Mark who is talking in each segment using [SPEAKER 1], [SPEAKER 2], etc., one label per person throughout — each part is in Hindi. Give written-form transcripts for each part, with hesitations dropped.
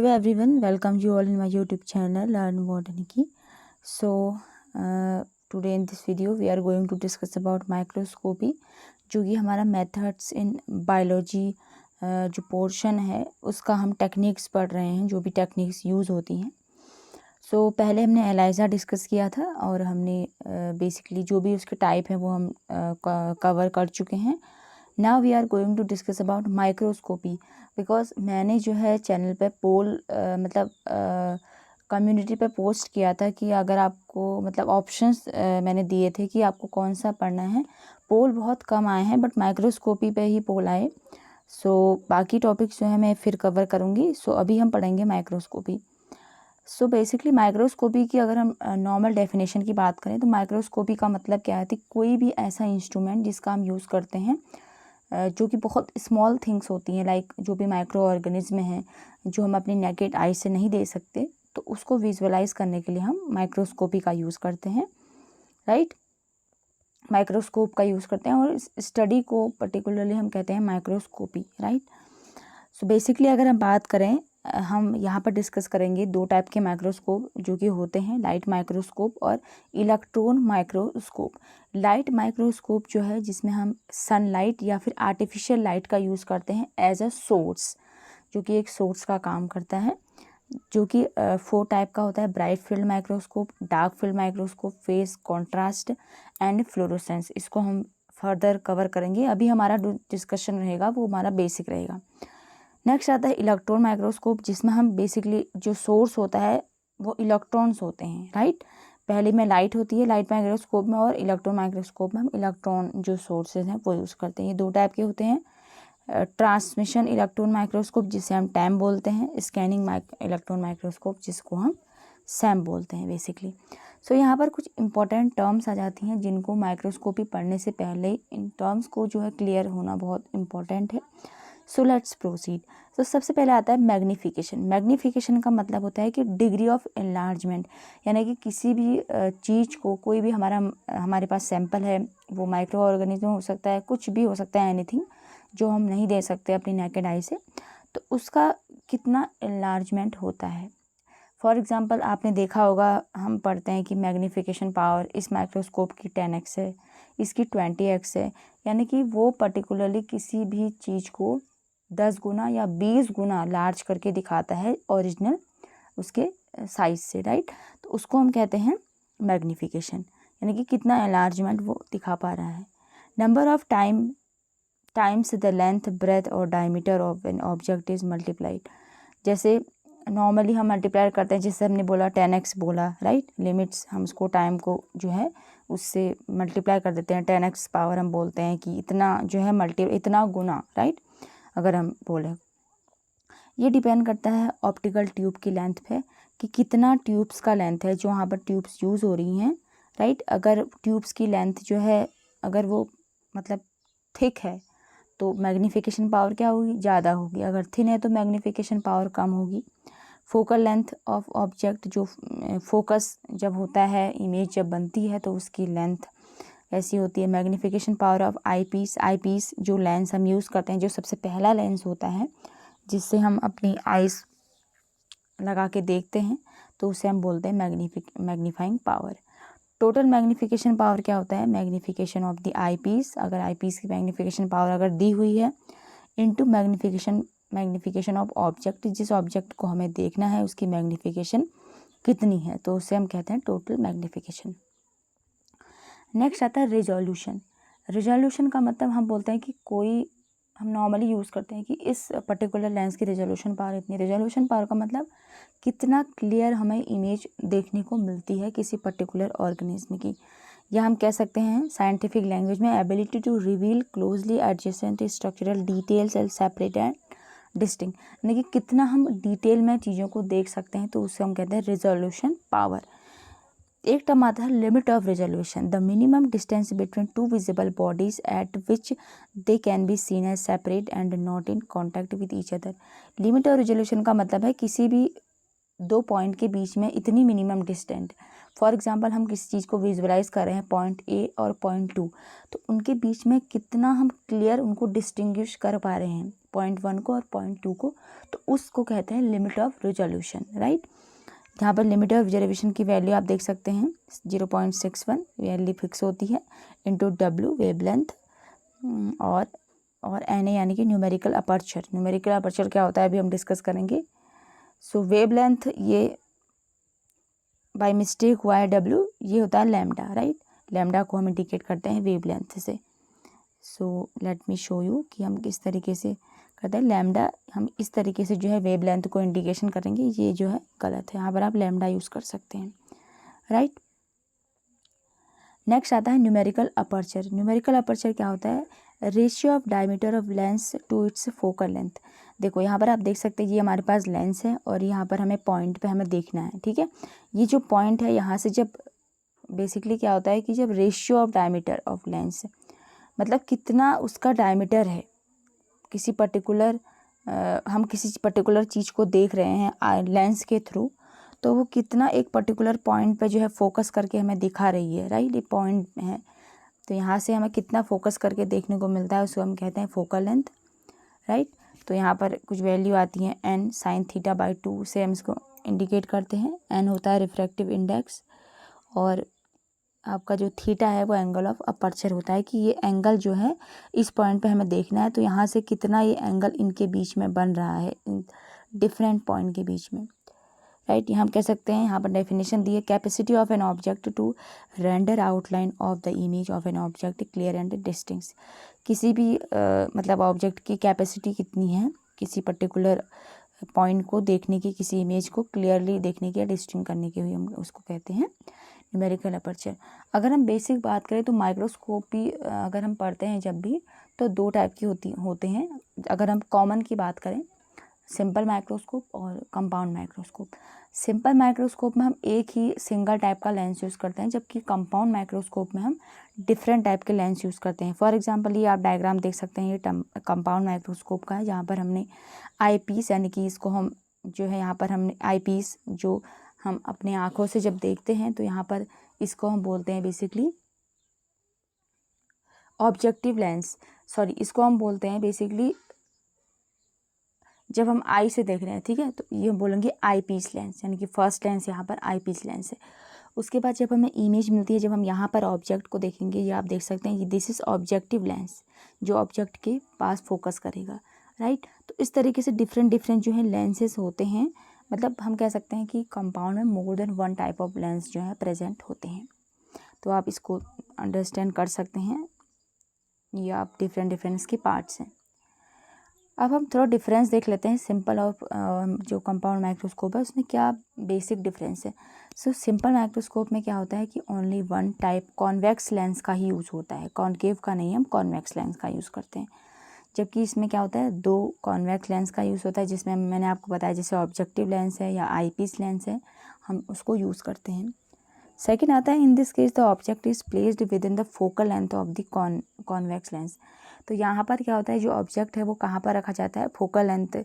[SPEAKER 1] Hello everyone, welcome you all in my YouTube channel Learn Botany. So today in this video we are going to discuss about microscopy, जो कि हमारा methods in biology जो पोर्शन है उसका हम टेक्निक्स पढ़ रहे हैं, जो भी टेक्निक्स यूज़ होती हैं. सो पहले हमने एलाइजा डिस्कस किया था और हमने बेसिकली जो भी उसके टाइप हैं वो हम कवर कर चुके हैं. Now we are going to discuss about microscopy, because मैंने जो है चैनल पे पोल कम्युनिटी पे पोस्ट किया था कि अगर आपको मतलब ऑप्शंस मैंने दिए थे कि आपको कौन सा पढ़ना है. पोल बहुत कम आए हैं बट माइक्रोस्कोपी पे ही पोल आए. सो बाकी टॉपिक्स जो है मैं फिर कवर करूँगी. सो अभी हम पढ़ेंगे माइक्रोस्कोपी. सो बेसिकली माइक्रोस्कोपी की अगर हम नॉर्मल डेफिनेशन की बात करें तो माइक्रोस्कोपी का मतलब क्या है कि कोई भी ऐसा इंस्ट्रूमेंट जिसका हम यूज़ करते हैं जो कि बहुत स्मॉल थिंग्स होती हैं, लाइक जो भी माइक्रो ऑर्गेनिज्म हैं जो हम अपनी नेकेड आई से नहीं दे सकते, तो उसको विजुअलाइज करने के लिए हम माइक्रोस्कोपी का यूज़ करते हैं. राइट, माइक्रोस्कोप का यूज़ करते हैं और इस स्टडी को पर्टिकुलरली हम कहते हैं माइक्रोस्कोपी. राइट, सो बेसिकली अगर हम बात करें, हम यहाँ पर डिस्कस करेंगे दो टाइप के माइक्रोस्कोप जो कि होते हैं, लाइट माइक्रोस्कोप और इलेक्ट्रॉन माइक्रोस्कोप. लाइट माइक्रोस्कोप जो है जिसमें हम सनलाइट या फिर आर्टिफिशियल लाइट का यूज़ करते हैं एज अ सोर्स, जो कि एक सोर्स का काम करता है, जो कि 4 टाइप का होता है: bright field microscope, dark field microscope, face contrast and fluorescence. इसको हम फर्दर कवर करेंगे. अभी हमारा डिस्कशन रहेगा वो हमारा बेसिक रहेगा. नेक्स्ट आता है इलेक्ट्रॉन माइक्रोस्कोप, जिसमें हम बेसिकली जो सोर्स होता है वो इलेक्ट्रॉन्स होते हैं. राइट, पहले में लाइट होती है लाइट माइक्रोस्कोप में, और इलेक्ट्रॉन माइक्रोस्कोप में हम इलेक्ट्रॉन जो सोर्सेज हैं वो यूज़ करते हैं. ये 2 टाइप के होते हैं. ट्रांसमिशन इलेक्ट्रॉन माइक्रोस्कोप जिसे हम टैम बोलते हैं, स्कैनिंग इलेक्ट्रॉन माइक्रोस्कोप जिसको हम सैम बोलते हैं बेसिकली. सो यहाँ पर कुछ इंपॉर्टेंट टर्म्स आ जाती हैं जिनको माइक्रोस्कोपी पढ़ने से पहले इन टर्म्स को जो है क्लियर होना बहुत इंपॉर्टेंट है. So let's proceed. तो सबसे पहले आता है मैग्नीफिकेशन. मैग्नीफिकेशन का मतलब होता है कि डिग्री ऑफ एनलार्जमेंट, यानी कि किसी भी चीज़ को, कोई भी हमारे पास सैंपल है, वो माइक्रो ऑर्गेनिज्म हो सकता है, कुछ भी हो सकता है, एनीथिंग जो हम नहीं दे सकते अपनी नेकेड आई से, तो उसका कितना एनलार्जमेंट होता है. फॉर एग्जांपल आपने देखा होगा, हम पढ़ते हैं कि मैग्नीफिकेशन पावर इस माइक्रोस्कोप की 10x है, इसकी 20x है, यानी कि वो पर्टिकुलरली किसी भी चीज़ को 10 गुना या 20 गुना लार्ज करके दिखाता है ओरिजिनल उसके साइज से. राइट, तो उसको हम कहते हैं मैग्नीफिकेशन, यानी कि कितना एनलार्जमेंट वो दिखा पा रहा है. Number of times the length, breadth और diameter of an object is multiplied. जैसे नॉर्मली हम मल्टीप्लाई करते हैं, जैसे हमने बोला 10x बोला. राइट, लिमिट्स हम उसको टाइम को जो है उससे मल्टीप्लाई कर देते हैं. 10x पावर हम बोलते हैं कि इतना जो है इतना गुना. राइट, अगर हम बोलें, ये डिपेंड करता है ऑप्टिकल ट्यूब की लेंथ पे कि कितना ट्यूब्स का लेंथ है जो वहाँ पर ट्यूब्स यूज़ हो रही हैं. राइट, अगर ट्यूब्स की लेंथ जो है अगर वो मतलब थिक है तो मैग्नीफिकेशन पावर क्या होगी, ज़्यादा होगी. अगर थिन है तो मैग्नीफिकेशन पावर कम होगी. फोकल लेंथ ऑफ ऑब्जेक्ट, जो फोकस जब होता है, इमेज जब बनती है तो उसकी लेंथ ऐसी होती है. Magnification power of eyepiece जो लेंस हम यूज़ करते हैं, जो सबसे पहला लेंस होता है जिससे हम अपनी आइज़ लगा के देखते हैं, तो उसे हम बोलते हैं magnifying power. Total magnification power क्या होता है, magnification of the eyepiece, अगर आई पीस की मैग्नीफिकेशन पावर अगर दी हुई है, इनटू मैग्नीफिकेशन ऑफ ऑब्जेक्ट, जिस ऑब्जेक्ट को हमें देखना है उसकी मैग्नीफिकेशन कितनी है, तो उसे हम कहते हैं टोटल मैग्नीफिकेशन. नेक्स्ट आता है रिजोल्यूशन. रिजोल्यूशन का मतलब हम बोलते हैं कि हम नॉर्मली यूज़ करते हैं कि इस पर्टिकुलर लेंस की रिजोल्यूशन पावर इतनी. रिजोल्यूशन पावर का मतलब कितना क्लियर हमें इमेज देखने को मिलती है किसी पर्टिकुलर ऑर्गेनिज्म की, या हम कह सकते हैं साइंटिफिक लैंग्वेज में ability to reveal closely adjacent structural details and separate and distinct, यानी कि कितना हम डिटेल में चीज़ों को देख सकते हैं, तो उससे हम कहते हैं रिजोल्यूशन पावर. एक टर्म आता है limit of resolution, the minimum distance between two visible bodies at which they can be seen as separate and not in contact with each other. Limit of resolution का मतलब है किसी भी 2 पॉइंट के बीच में इतनी मिनिमम डिस्टेंस. फॉर एग्जांपल हम किसी चीज़ को विजुअलाइज कर रहे हैं पॉइंट ए और पॉइंट 2, तो उनके बीच में कितना हम क्लियर उनको डिस्टिंग्विश कर पा रहे हैं, 0.1 को और 0.2 को, तो उसको कहते हैं लिमिट ऑफ रिजोल्यूशन, राइट। यहाँ पर लिमिट ऑफ रिजोल्यूशन की वैल्यू आप देख सकते हैं 0.61 वैल्यू फिक्स होती है, इंटू W वेवलेंथ और NA यानी कि न्यूमेरिकल अपर्चर। न्यूमेरिकल अपर्चर क्या होता है अभी हम डिस्कस करेंगे। सो वेवलेंथ ये बाय मिस्टेक हुआ है W, ये होता है लैम्डा, राइट। लैम्डा को हम इंडिकेट करते हैं वेवलेंथ से। So let me show you कि हम किस तरीके से करते हैं। लैम्डा हम इस तरीके से जो है वेवलेंथ को इंडिकेशन करेंगे, ये जो है गलत है, यहाँ पर आप लैम्डा यूज़ कर सकते हैं, राइट। नेक्स्ट आता है न्यूमेरिकल अपर्चर। न्यूमेरिकल अपर्चर क्या होता है, ratio of diameter of lens to its focal length. देखो यहाँ पर आप देख सकते हैं ये हमारे पास लेंस है और यहाँ पर हमें पॉइंट पे हमें देखना है, ठीक है। ये जो पॉइंट है यहाँ से जब बेसिकली क्या होता है कि जब ratio of diameter of lens मतलब कितना उसका डायमीटर है, किसी पर्टिकुलर हम किसी पर्टिकुलर चीज़ को देख रहे हैं लेंस के थ्रू, तो वो कितना एक पर्टिकुलर पॉइंट पे जो है फोकस करके हमें दिखा रही है, राइट। ये पॉइंट है तो यहाँ से हमें कितना फोकस करके देखने को मिलता है उसको हम कहते हैं फोकल लेंथ, राइट। तो यहाँ पर कुछ वैल्यू आती है n sin θ/2 से हम इसको इंडिकेट करते हैं। n होता है रिफ्रैक्टिव इंडेक्स और आपका जो थीटा है वो एंगल ऑफ अपर्चर होता है कि ये एंगल जो है इस पॉइंट पे हमें देखना है, तो यहाँ से कितना ये एंगल इनके बीच में बन रहा है, डिफरेंट पॉइंट के बीच में, राइट। यहाँ हम कह सकते हैं, यहाँ पर डेफिनेशन दी है, capacity of an object to render outline of the image of an object clear and distinct. किसी भी मतलब ऑब्जेक्ट की कैपेसिटी कितनी है किसी पर्टिकुलर पॉइंट को देखने की, किसी इमेज को क्लियरली देखने की या डिस्टिंक्ट करने की हुई, हम उसको कहते हैं न्यूमेरिकल अपर्चर। अगर हम बेसिक बात करें तो माइक्रोस्कोपी अगर हम पढ़ते हैं जब भी, तो दो टाइप की होते हैं। अगर हम कॉमन की बात करें, सिंपल माइक्रोस्कोप और कंपाउंड माइक्रोस्कोप। सिंपल माइक्रोस्कोप में हम एक ही सिंगल टाइप का लेंस यूज़ करते हैं, जबकि कंपाउंड माइक्रोस्कोप में हम डिफरेंट टाइप के लेंस यूज़ करते हैं। फॉर एग्जांपल ये आप डायग्राम देख सकते हैं, ये कंपाउंड माइक्रोस्कोप का है, जहाँ पर हमने आई पीस यानी कि इसको हम जो है यहाँ पर हमने आई पीस जो हम अपने आँखों से जब देखते हैं तो यहाँ पर इसको हम बोलते हैं बेसिकली ऑब्जेक्टिव लेंस, सॉरी इसको हम बोलते हैं बेसिकली जब हम आई से देख रहे हैं, ठीक है, तो ये हम बोलेंगे आई पीस लेंस, यानी कि फर्स्ट लेंस यहाँ पर आई पीस लेंस है। उसके बाद जब हमें इमेज मिलती है, जब हम यहाँ पर ऑब्जेक्ट को देखेंगे, ये आप देख सकते हैं कि दिस इज़ ऑब्जेक्टिव लेंस, जो ऑब्जेक्ट के पास फोकस करेगा, राइट। तो इस तरीके से डिफरेंट जो है लेंसेज होते हैं। मतलब हम कह सकते हैं कि कंपाउंड में more than one type of lens जो है प्रेजेंट होते हैं। तो आप इसको अंडरस्टैंड कर सकते हैं, ये आप डिफरेंट इसके पार्ट्स हैं। अब हम थोड़ा डिफरेंस देख लेते हैं सिंपल और जो कंपाउंड माइक्रोस्कोप है उसमें क्या बेसिक डिफरेंस है। सो सिंपल माइक्रोस्कोप में क्या होता है कि only one type convex lens का ही यूज़ होता है, कॉनकेव का नहीं, हम कॉन्वेक्स लेंस का यूज़ करते हैं। जबकि इसमें क्या होता है, दो कॉन्वेक्स लेंस का यूज़ होता है, जिसमें मैंने आपको बताया जैसे ऑब्जेक्टिव लेंस है या आईपीस लेंस है, हम उसको यूज़ करते हैं। सेकेंड आता है, in this case the object is placed with in the focal length of the convex lens. तो यहाँ पर क्या होता है, जो ऑब्जेक्ट है वो कहाँ पर रखा जाता है, फोकल लेंथ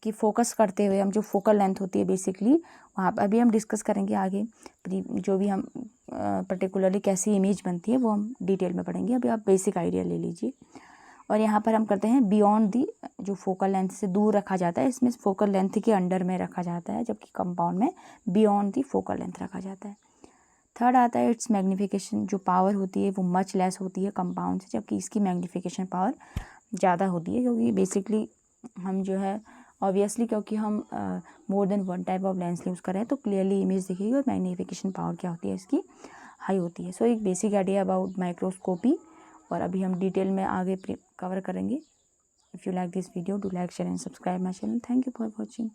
[SPEAKER 1] की फोकस करते हुए हम जो फोकल लेंथ होती है बेसिकली वहाँ पर अभी हम डिस्कस करेंगे आगे, जो भी हम पर्टिकुलरली कैसी इमेज बनती है वो हम डिटेल में पढ़ेंगे, अभी आप बेसिक आइडिया ले लीजिए। और यहाँ पर हम करते हैं बियॉन्ड दी, जो फोकल लेंथ से दूर रखा जाता है, इसमें फोकल लेंथ के अंडर में रखा जाता है, जबकि कंपाउंड में बियॉन्ड दी फोकल लेंथ रखा जाता है। थर्ड आता है इट्स मैग्नीफिकेशन, जो पावर होती है वो मच लेस होती है कंपाउंड से, जबकि इसकी मैग्नीफिकेशन पावर ज़्यादा होती है, क्योंकि बेसिकली हम जो है ऑब्वियसली क्योंकि हम more than one type of lens use कर रहे हैं तो क्लियरली इमेज दिखेगी और मैग्नीफिकेशन पावर क्या होती है इसकी हाई होती है। सो एक बेसिक आइडिया अबाउट माइक्रोस्कोपी, और अभी हम डिटेल में आगे कवर करेंगे। If you like this video, do like, share and subscribe my channel. Thank you for watching.